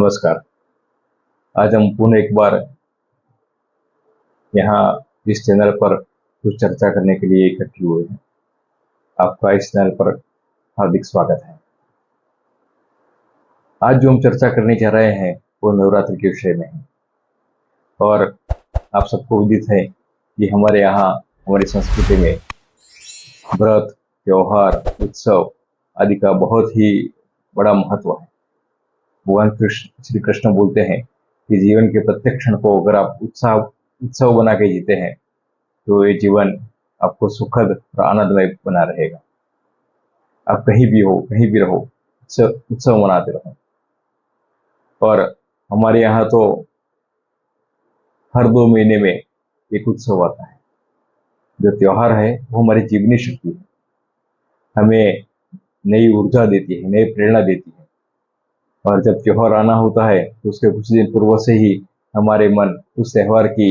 नमस्कार। आज हम पुनः एक बार यहाँ इस चैनल पर कुछ चर्चा करने के लिए इकट्ठे हुए हैं। आपका इस चैनल पर हार्दिक स्वागत है। आज जो हम चर्चा करने जा रहे हैं वो नवरात्रि के विषय में है और आप सबको विदित है कि हमारे यहाँ हमारी संस्कृति में व्रत, त्योहार, उत्सव आदि का बहुत ही बड़ा महत्व है। भगवान श्री कृष्ण बोलते हैं कि जीवन के प्रत्येक क्षण को अगर आप उत्सव बना के जीते हैं तो ये जीवन आपको सुखद और आनंदमय बना रहेगा। आप कहीं भी हो, कहीं भी रहो, उत्सव मनाते रहो। और हमारे यहाँ तो हर 2 महीने में एक उत्सव आता है। जो त्योहार है वो हमारी जीवनी शक्ति है, हमें नई ऊर्जा देती है, नई प्रेरणा देती है। और जब त्योहार आना होता है तो उसके कुछ दिन पूर्व से ही हमारे मन उस त्योहार की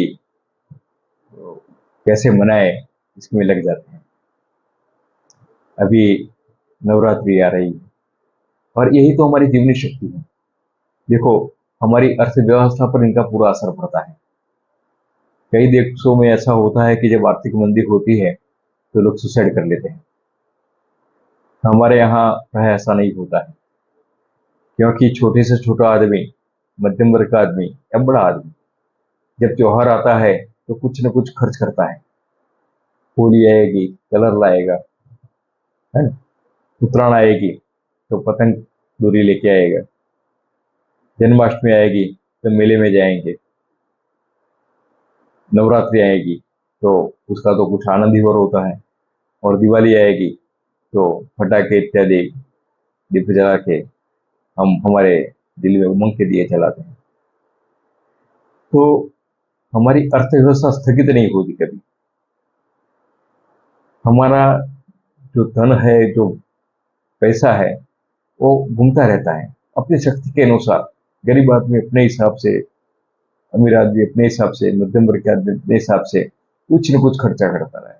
कैसे मनाए इसमें लग जाते हैं। अभी नवरात्रि आ रही है और यही तो हमारी जीवनी शक्ति है। देखो, हमारी अर्थव्यवस्था पर इनका पूरा असर पड़ता है। कई देशों में ऐसा होता है कि जब आर्थिक मंदी होती है तो लोग सुसाइड कर लेते हैं। हमारे यहाँ प्राय ऐसा नहीं होता है, क्योंकि छोटे से छोटा आदमी, मध्यम वर्ग का आदमी या बड़ा आदमी जब त्योहार आता है तो कुछ न कुछ खर्च करता है। होली आएगी, कलर लाएगा, है ना? उत्तरायण आएगी तो पतंग दूरी लेके आएगा। जन्माष्टमी आएगी तो मेले में जाएंगे। नवरात्रि आएगी तो उसका तो कुछ आनंद ही और होता है। और दिवाली आएगी तो पटाखे इत्यादि दीप जला के हम हमारे दिल में उमंग के दिए जलाते हैं। तो हमारी अर्थव्यवस्था स्थगित नहीं होती कभी। हमारा जो धन है, जो पैसा है, वो घूमता रहता है अपनी शक्ति के अनुसार। गरीब आदमी अपने हिसाब से, अमीर आदमी अपने हिसाब से, मध्यम वर्ग के आदमी अपने हिसाब से कुछ न कुछ खर्चा करता रहे।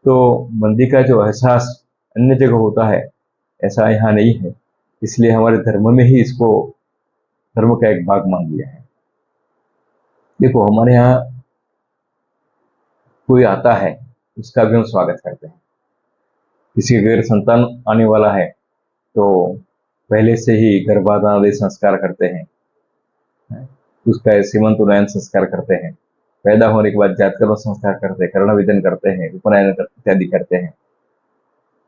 तो मंदी का जो एहसास अन्य जगह होता है ऐसा यहाँ नहीं है। इसलिए हमारे धर्म में ही इसको धर्म का एक भाग मान लिया है। देखो, हमारे यहाँ कोई आता है उसका भी हम स्वागत करते हैं। किसी के घर संतान आने वाला है तो पहले से ही गर्भाधान संस्कार करते हैं, उसका सीमंत उन्नयन संस्कार करते हैं, पैदा होने के बाद जातकर्म संस्कार करते हैं, कर्ण विधन करते हैं, उपनयन इत्यादि करते हैं।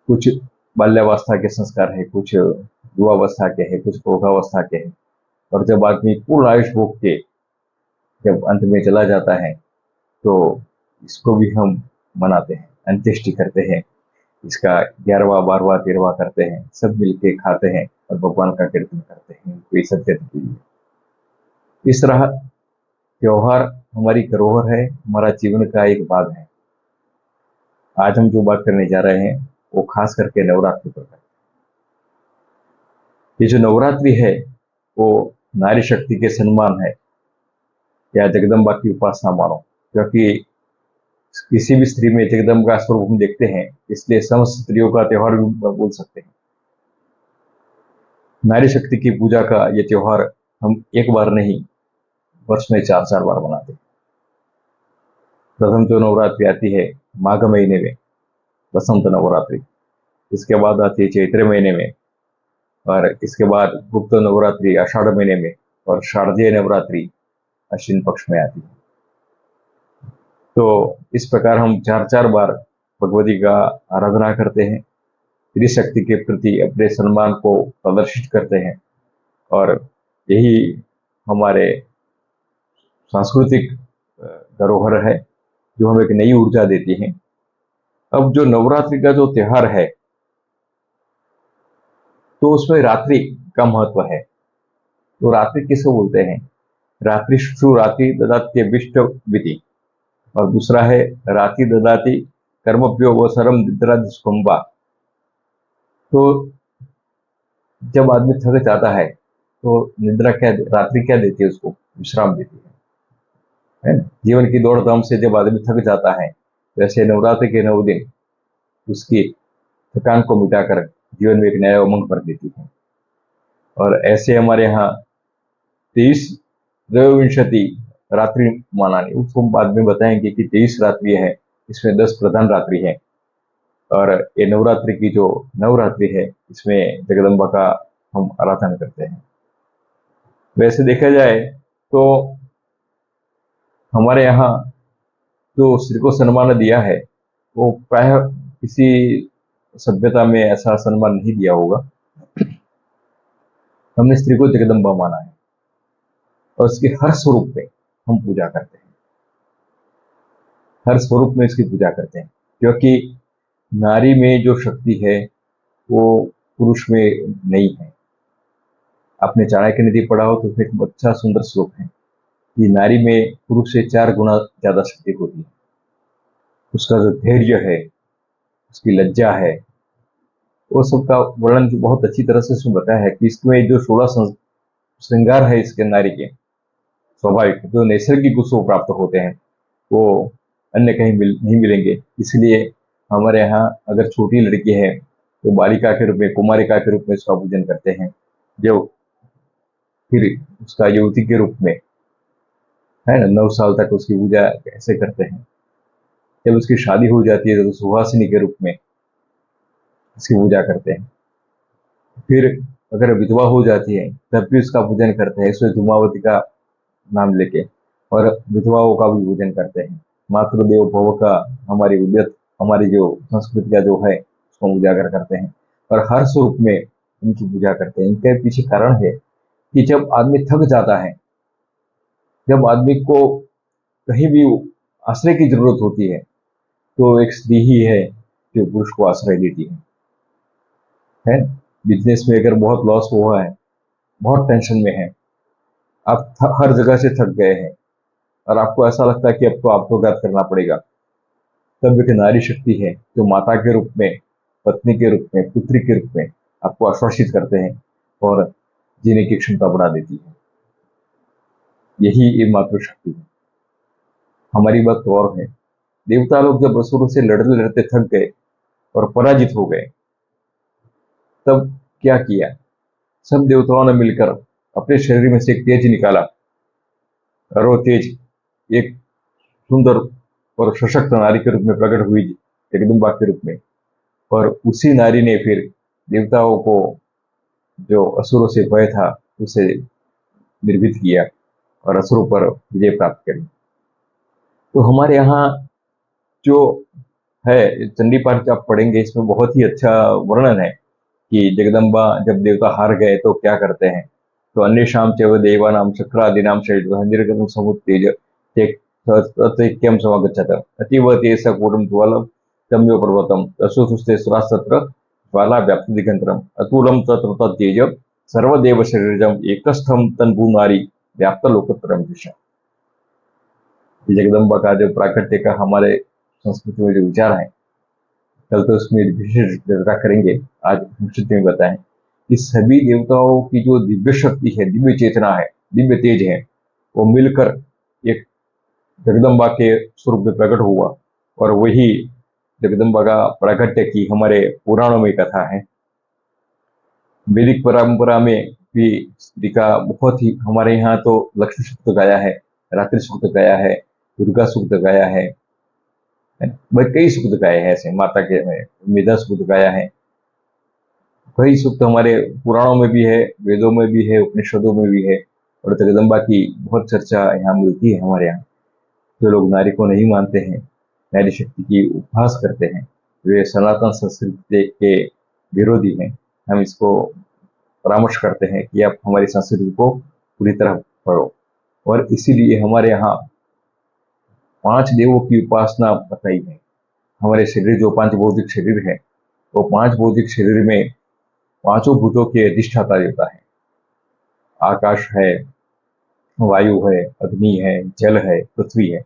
कुछ बाल्यावस्था के संस्कार है, कुछ युवावस्था के है, कुछ प्रौढ़ावस्था के है। और जब आदमी पूर्ण आयुष भोग के जब अंत में चला जाता है तो इसको भी हम मनाते हैं, अंत्येष्टि करते हैं। इसका 11वां, 12वां, 13वां करते हैं, सब मिलके खाते हैं और भगवान का कीर्तन करते हैं कोई सत्य के लिए। इस तरह त्योहार हमारी धरोहर है, हमारा जीवन का एक भाग है। आज हम जो बात करने जा रहे हैं वो खास करके नवरात्रि पर है। ये जो नवरात्रि है वो नारी शक्ति के सम्मान है या जगदम्बा की उपासना मानो, क्योंकि किसी भी स्त्री में जगदम्बा का स्वरूप हम देखते हैं, इसलिए समस्त स्त्रियों का त्योहार भी बोल सकते हैं। नारी शक्ति की पूजा का ये त्योहार हम एक बार नहीं, वर्ष में 4-4 बार मनाते हैं। प्रथम जो नवरात्रि आती है माघ महीने में, बसंत नवरात्रि। इसके बाद आती है चैत्र महीने में, और इसके बाद गुप्त नवरात्रि आषाढ़ महीने में, और शारदीय नवरात्रि अश्विन पक्ष में आती है। तो इस प्रकार हम 4-4 बार भगवती का आराधना करते हैं, स्त्री शक्ति के प्रति अपने सम्मान को प्रदर्शित करते हैं। और यही हमारे सांस्कृतिक धरोहर है जो हमें एक नई ऊर्जा देती है। अब जो नवरात्रि का जो त्योहार है तो उसमें रात्रि का महत्व है। तो रात्रि किसे बोलते हैं? रात्रिषु रात्रि ददाति विष्ट विधि, और दूसरा है रात्रि ददाति कर्मभ्यो अवसरम निद्रा दुष्कुंभा। तो जब आदमी थक जाता है तो निद्रा क्या, रात्रि क्या देती है? उसको विश्राम देती है ना? जीवन की दौड़ धाम से जब आदमी थक जाता है, वैसे नवरात्रि के 9 दिन उसकी थकान को मिटाकर जीवन में एक नया उमंग भर देती है। और ऐसे हमारे यहाँ 23 त्रयोविंशति रात्रि मानानी, उसको बाद में बताएंगे कि 23 रात्रि है, इसमें 10 प्रधान रात्रि है। और ये नवरात्रि की जो नवरात्रि है, इसमें जगदम्बा का हम आराधना करते हैं। वैसे देखा जाए तो हमारे यहाँ जो स्त्री को सम्मान दिया है, वो प्राय किसी सभ्यता में ऐसा सम्मान नहीं दिया होगा। हमने स्त्री को जगदम्बा माना है और उसके हर स्वरूप में हम पूजा करते हैं, हर स्वरूप में इसकी पूजा करते हैं, क्योंकि नारी में जो शक्ति है वो पुरुष में नहीं है। आपने चाणक्य नीति पढ़ा हो तो उसमें एक अच्छा सुंदर श्लोक है कि नारी में पुरुष से 4 गुना ज्यादा शक्ति होती है। उसका जो धैर्य है, उसकी लज्जा है, वो सबका वर्णन जो बहुत अच्छी तरह से उसमें बताया है कि इसमें जो 16 श्रृंगार है इसके नारी के स्वाभाविक जो नैसर्गिक उसको प्राप्त होते हैं, वो अन्य कहीं नहीं मिलेंगे। इसलिए हमारे यहाँ अगर छोटी लड़की है तो बालिका के रूप में, कुमारिका के रूप में उसका पूजन करते हैं। जो फिर उसका युवती के रूप में है ना, 9 साल तक उसकी पूजा कैसे करते हैं। जब उसकी शादी हो जाती है तो सुहासिनी के रूप में उसकी पूजा करते हैं। फिर अगर विधवा हो जाती है तब भी उसका पूजन करते हैं, इसमें धूमावती का नाम लेके, और विधवाओं का भी पूजन करते हैं। मातृदेव भव का हमारी उद्यत, हमारी जो संस्कृति का जो है उसको उजागर करते हैं और हर स्वरूप में इनकी पूजा करते हैं। इनके पीछे कारण है कि जब आदमी थक जाता है, जब आदमी को कहीं भी आश्रय की जरूरत होती है, तो एक स्त्री ही है जो पुरुष को आश्रय देती है। बिजनेस में अगर बहुत लॉस हुआ है, बहुत टेंशन में है, आप हर जगह से थक गए हैं और आपको ऐसा लगता है कि अब तो आपको घात करना पड़ेगा, तब एक नारी शक्ति है जो माता के रूप में, पत्नी के रूप में, पुत्री के रूप में आपको आश्वासित करते हैं और जीने की क्षमता बढ़ा देती है। यही ये मातृशक्ति है। हमारी बात तो और है, देवता लोग जब असुरों से लड़ते लड़ते थक गए और पराजित हो गए, तब क्या किया? सब देवताओं ने मिलकर अपने शरीर में से एक तेज निकाला और वो तेज एक सुंदर और सशक्त नारी के रूप में प्रकट हुई, जगदम्बा के रूप में। और उसी नारी ने फिर देवताओं को जो असुरों से भय था उसे निर्भीत किया और असुरों पर विजय प्राप्त करी। तो हमारे यहाँ जो है चंडी पाठ आप पढ़ेंगे, इसमें बहुत ही अच्छा वर्णन है कि जगदम्बा जब देवता हार गए तो क्या करते हैं। तो अन्येषां चैव देवानां शक्रादीनां निर्गतं समुत्तेज तैक्यं समागच्छत अतीव तेजसा कूटं ज्वालं तम्यो पर्वतं तस्सुस्ते सुरास्तत्र ज्वाला व्याप्त दिगंतरम अतुलं तत्र तत्तेज सर्वदेव शरीरजम एकस्थं तन्भूनारी व्याप्त लोकत्रयं दिशा। जगदम्बा का जो प्राकट्य का हमारे संस्कृति में जो विचार है, कल तो उसमें विशेष चर्चा करेंगे। आज संक्षिप्त में बताएं कि सभी देवताओं की जो दिव्य शक्ति है, दिव्य चेतना है, दिव्य तेज है, वो मिलकर एक जगदम्बा के स्वरूप में प्रकट हुआ और वही जगदम्बा का प्राकट्य की हमारे पुराणों में कथा है। वैदिक परंपरा में भी स्त्री का बहुत ही, हमारे यहाँ तो लक्ष्मी सूक्त गाया है, रात्रि सूक्त गाया है, दुर्गा सूक्त गाया है, भाई कई सूक्त गाए हैं ऐसे, माता के मेधा सूक्त गाया है। कई सूक्त हमारे पुराणों में भी है, वेदों में भी है, उपनिषदों में भी है और जगदम्बा की बहुत चर्चा यहाँ मिलती है हमारे यहाँ। जो लोग नारी को नहीं मानते हैं, नारी शक्ति की उपहास करते हैं, वे सनातन संस्कृति के विरोधी हैं। हम इसको परामर्श करते हैं कि आप हमारी संस्कृति को पूरी तरह पढ़ो। और इसीलिए हमारे यहाँ 5 देवों की उपासना बताई है। हमारे शरीर जो 5 भौतिक शरीर है, वो 5 भौतिक शरीर में 5 भूतों के अधिष्ठाता देवता है। आकाश है, वायु है, अग्नि है, जल है, पृथ्वी है,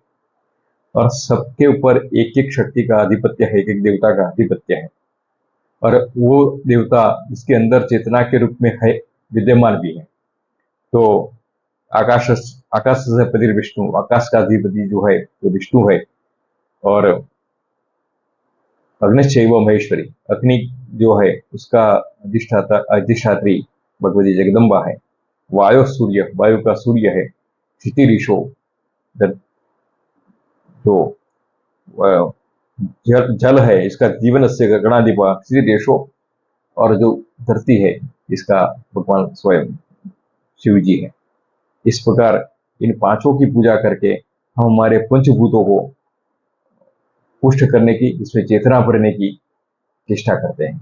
और सबके ऊपर एक एक शक्ति का आधिपत्य है, एक एक देवता का आधिपत्य है। और वो देवता इसके अंदर चेतना के रूप में है, विद्यमान भी है। तो आकाश आकाश से पति विष्णु, आकाश का अधिपति जो है वो विष्णु है। और अग्निश्चैव महेश्वरी, अग्नि जो है उसका अधिष्ठात्री भगवती जगदम्बा है। वायु सूर्य, वायु का सूर्य है, क्षितिरिषो, जो जल जल है, इसका जीवन से गगनाधिपा क्षितिरेशो, और जो धरती है इसका भगवान स्वयं शिव जी है। इस प्रकार इन पांचों की पूजा करके हम हमारे पंचभूतों को पुष्ट करने की, इसमें चेतना भरने की चेष्टा करते हैं।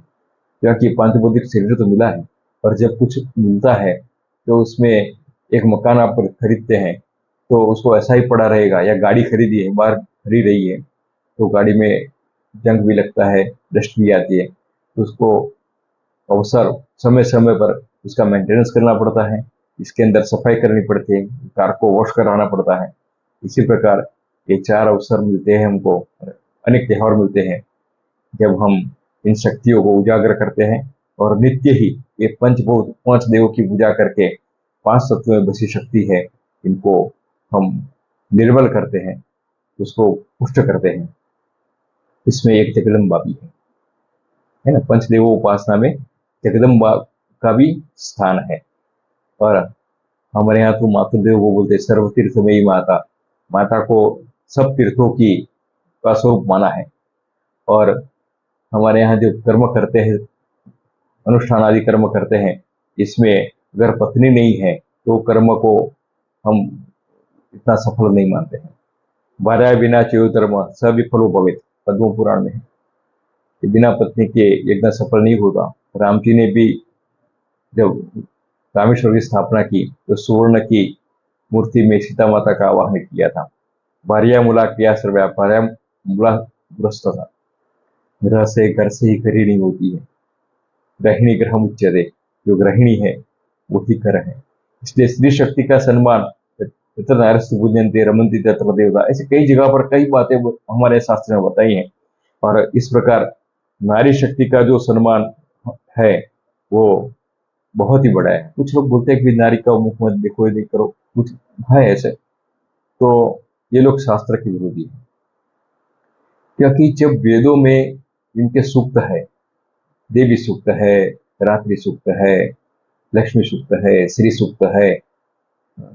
क्योंकि पांचभौतिक शरीर तो मिला है, और जब कुछ मिलता है तो उसमें एक मकान आप खरीदते हैं तो उसको ऐसा ही पड़ा रहेगा, या गाड़ी खरीदी है, बाहर खरीद रही है तो गाड़ी में जंग भी लगता है, डस्ट भी आती है, तो उसको अवसर समय समय पर उसका मेंटेनेंस करना पड़ता है, इसके अंदर सफाई करनी पड़ती है, कार को वॉश कराना पड़ता है। इसी प्रकार ये चार अवसर मिलते हैं हमको, अनेक त्योहार मिलते हैं जब हम इन शक्तियों को उजागर करते हैं, और नित्य ही ये पंचभूत पांच देवों की पूजा करके पांच तत्वों में बसी शक्ति है, इनको हम निर्मल करते हैं, उसको पुष्ट करते हैं। इसमें एक जगदम्बा भी है ना, पंचदेवों उपासना में जगदम्बा का भी स्थान है। और हमारे यहाँ तो मातृदेव को बोलते सर्व तीर्थमयी माता, माता को सब तीर्थों की का स्वरूप माना है। और हमारे यहाँ जो कर्म करते हैं, अनुष्ठान आदि कर्म करते हैं, इसमें अगर पत्नी नहीं है तो कर्म को हम इतना सफल नहीं मानते हैं। भार्या बिना चेयुतर्म सविफलो भवेत्, पद्म पुराण में है कि बिना पत्नी के यज्ञ सफल नहीं होता। राम जी ने भी जब रामेश्वर की स्थापना की तो सुवर्ण की मूर्ति में सीता माता का आवाहन किया था। भार्या मूला क्रिया सर्वया, भार्या मूला ग्रस्त था, ग्रह से घर से ही गृहिणी होती है, गृहिणी ग्रह मुच्यते, जो गृहिणी है वो ही घर है। इसलिए स्त्री शक्ति का सम्मान, तत्र नारस्तु पूज्यन्ते रमन्ति तत्र देवता, ऐसे कई जगह पर कई बातें हमारे शास्त्र में बताई हैं। और इस प्रकार नारी शक्ति का जो सम्मान है वो बहुत ही बड़ा है। कुछ लोग बोलते हैं कि नारी का मुख मत देखो, ये नहीं करो, कुछ है ऐसे, तो ये लोग शास्त्र के विरोधी है। क्योंकि जब वेदों में इनके सूक्त है, देवी सूक्त है, रात्रि सूक्त है, लक्ष्मी सूक्त है, श्री सूक्त है,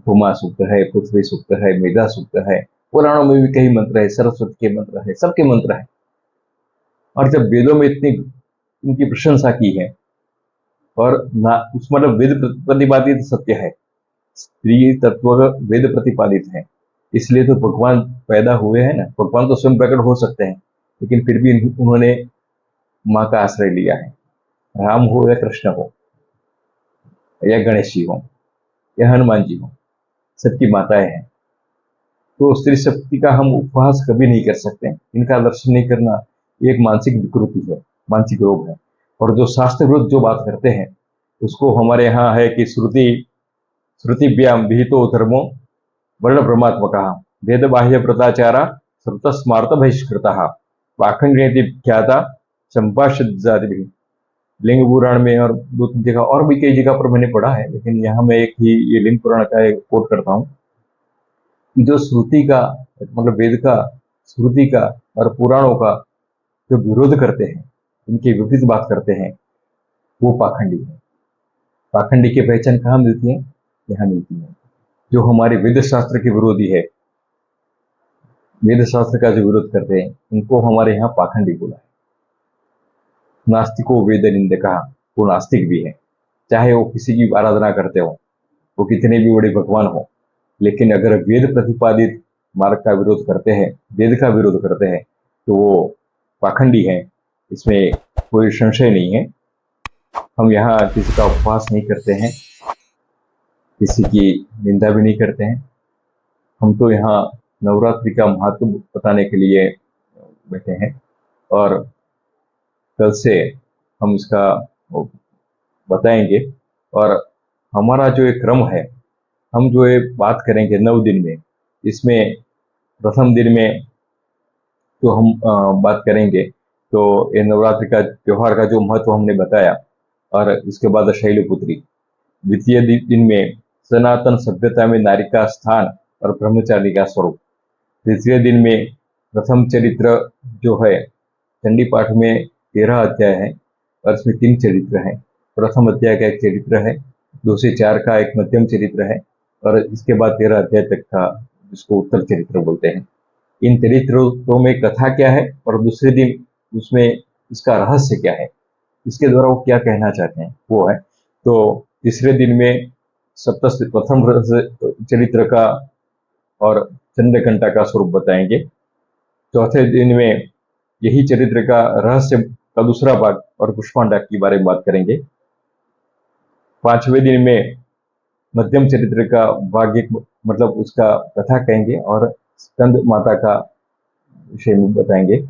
उमा सूक्त है, पृथ्वी सूक्त है, मेधा सूक्त है, पुराणों में भी कई मंत्र है, सरस्वती के मंत्र है, सबके मंत्र है। और जब वेदों में इतनी इनकी प्रशंसा की है, और ना उस मतलब वेद प्रतिपादित सत्य है, स्त्री तत्व वेद प्रतिपादित है, इसलिए तो भगवान पैदा हुए हैं ना। भगवान तो स्वयं प्रकट हो सकते हैं, लेकिन फिर भी उन्होंने माँ का आश्रय लिया है। राम हो या कृष्ण हो या गणेश जी हो या हनुमान जी हो, सबकी माताएं हैं। तो स्त्री शक्ति का हम उपहास कभी नहीं कर सकते, इनका दर्शन नहीं करना एक मानसिक विकृति है, मानसिक रोग है। और जो शास्त्र विरुद्ध जो बात करते हैं उसको हमारे यहाँ है कि श्रुतिभ्याम विहितो धर्मो वर्ण ब्रह्मात्मका वेद बाह्य व्रताचारा श्रुत स्मार्त बहिष्कृता पाखंडी ख्याता संपाषद जाति भी। लिंग पुराण में और दो तीन जगह और भी कई जगह पर मैंने पढ़ा है, लेकिन यहाँ मैं एक ही ये लिंग पुराण का एक कोट करता हूँ कि जो श्रुति का मतलब वेद का, श्रुति का और पुराणों का जो विरोध करते हैं, इनके विपरीत बात करते हैं, वो पाखंडी है। पाखंडी की पहचान कहाँ मिलती है? यहाँ मिलती है। जो हमारे वेद शास्त्र के विरोधी है, वेद शास्त्र का जो विरोध करते हैं, उनको हमारे यहाँ पाखंडी बोला है। नास्तिको वेद निंदका, वो नास्तिक भी है, चाहे वो किसी की आराधना करते हो, वो कितने भी बड़े भगवान हो, लेकिन अगर वेद प्रतिपादित मार्ग का विरोध करते हैं, वेद का विरोध करते हैं, तो वो पाखंडी है, इसमें कोई संशय नहीं है। हम यहाँ किसी का उपवास नहीं करते हैं, किसी की निंदा भी नहीं करते हैं। हम तो यहाँ नवरात्रि का महत्व बताने के लिए बैठे हैं, और कल से हम इसका बताएंगे। और हमारा जो एक क्रम है, हम जो ये बात करेंगे 9 दिन में, इसमें प्रथम दिन में तो हम बात करेंगे तो ये नवरात्रि का त्योहार का जो महत्व हमने बताया, और इसके बाद शैलपुत्री। द्वितीय दिन में सनातन सभ्यता में नारी का स्थान और ब्रह्मचारी का स्वरूप। तृतीय दिन में प्रथम चरित्र जो है, चंडी पाठ में 13 अध्याय है और इसमें 3 चरित्र हैं। प्रथम अध्याय का एक चरित्र है 2 से 4 का एक मध्यम चरित्र है और इसके बाद 13 अध्याय तक का जिसको उत्तर चरित्र बोलते हैं। इन चरित्रों में कथा क्या है और दूसरे दिन उसमें इसका रहस्य क्या है, इसके द्वारा वो क्या कहना चाहते हैं वो है। तो तीसरे दिन में सप्तस्य प्रथम चरित्र का और चंद्रघंटा का स्वरूप बताएंगे। चौथे दिन में यही चरित्र का रहस्य का दूसरा भाग और पुष्पांडा के बारे में बात करेंगे। पांचवें दिन में मध्यम चरित्र का भाग एक मतलब उसका कथा कहेंगे और स्कंद माता का विषय में बताएंगे।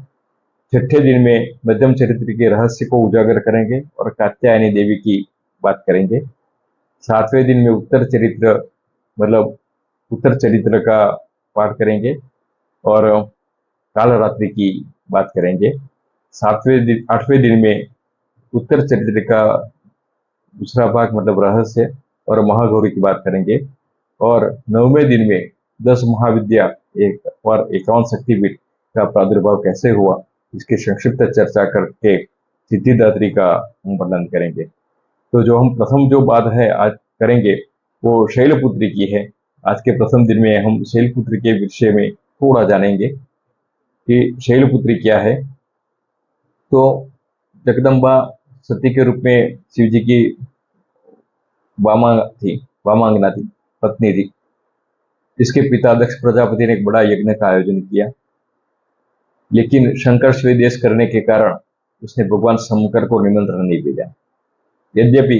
छठे दिन में मध्यम चरित्र के रहस्य को उजागर करेंगे और कात्यायनी देवी की बात करेंगे। सातवें दिन में उत्तर चरित्र मतलब उत्तर चरित्र का पाठ करेंगे और कालरात्रि की बात करेंगे। आठवें दिन में उत्तर चरित्र का दूसरा भाग मतलब रहस्य और महागौरी की बात करेंगे और 9वें दिन में 10 महाविद्या एक और 51 शक्तिपीठ का प्रादुर्भाव कैसे हुआ इसकी संक्षिप्त चर्चा करके सिद्धिदात्री का हम वर्णन करेंगे। तो जो हम प्रथम जो बात है आज करेंगे वो शैलपुत्री की है। आज के प्रथम दिन में हम शैलपुत्री के विषय में थोड़ा जानेंगे कि शैलपुत्री क्या है। तो जगदम्बा सती के रूप में शिव जी की वामांगना थी, पत्नी थी। इसके पिता दक्ष प्रजापति ने एक बड़ा यज्ञ का आयोजन किया, लेकिन शंकर स्वदेश करने के कारण उसने भगवान शंकर को निमंत्रण नहीं भेजा। यद्यपि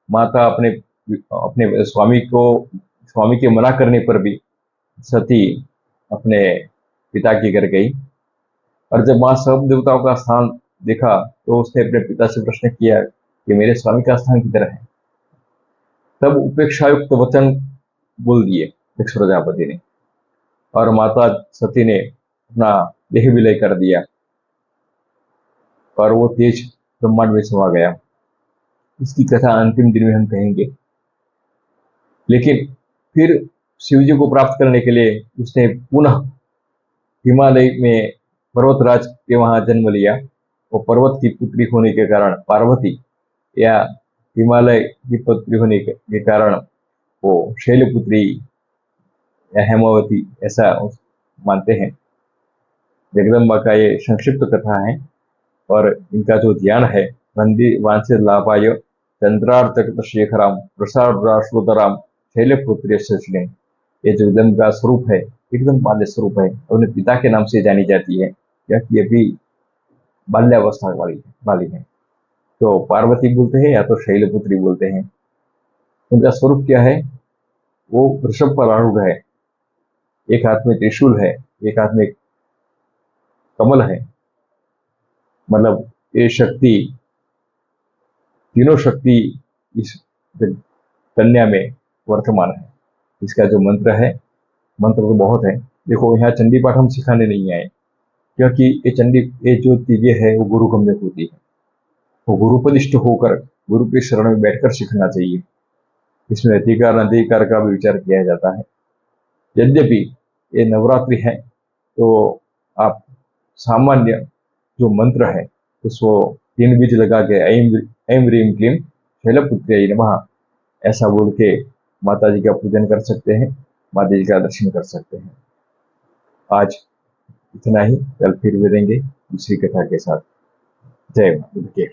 माता अपने अपने स्वामी के मना करने पर भी सती अपने पिता के घर गई और जब मां सब देवताओं का स्थान देखा तो उसने अपने पिता से प्रश्न किया कि मेरे स्वामी का स्थान किधर है। तब उपेक्षायुक्त वचन बोल दिए दक्ष प्रजापति ने और माता सती ने अपना देह विलय कर दिया और वो तेज ब्रह्मांड में समा गया। इसकी कथा अंतिम दिन में हम कहेंगे। लेकिन फिर शिव जी को प्राप्त करने के लिए उसने पुनः हिमालय में पर्वतराज के वहां जन्म लिया। वो पर्वत की पुत्री होने के कारण पार्वती या हिमालय की पुत्री होने के कारण वो शैलपुत्री या हेमावती ऐसा मानते हैं। जगदम्बा का ये संक्षिप्त कथा है और इनका जो ध्यान है वंदे वांछित लाभाय चंद्रार्थ शेखराम प्रसाद शैलपुत्री सचने, ये जगदम्बा का स्वरूप है एकदम बाल्य स्वरूप है और उन्हें पिता के नाम से जानी जाती है क्योंकि ये भी बाल्यावस्था वाली है। तो पार्वती बोलते हैं या तो शैलपुत्री बोलते हैं। उनका स्वरूप क्या है? वो वृषभ पर आरूढ़ है, एक हाथ में त्रिशूल है, एक हाथ में कमल है। मतलब ये शक्ति, तीनों शक्ति इस कन्या में वर्तमान है। इसका जो मंत्र है, मंत्र तो बहुत है। देखो यहाँ चंडी पाठ हम सिखाने नहीं आए क्योंकि ये जो चीजें है वो गुरुगम्य होती है। वो गुरुपदिष्ट होकर गुरु के शरण में बैठकर सीखना चाहिए। इसमें अधिकार अनधिकार का भी विचार किया जाता है। यद्यपि ये नवरात्रि है तो आप सामान्य जो मंत्र है उसको 3 बीज लगा के ऐं ह्रीं क्लीं शैलपुत्र्यै नमः ऐसा बोल के माता जी का पूजन कर सकते हैं, माता जी का दर्शन कर सकते हैं। आज इतना ही, कल फिर मिलेंगे दूसरी कथा के साथ। जय माता दी।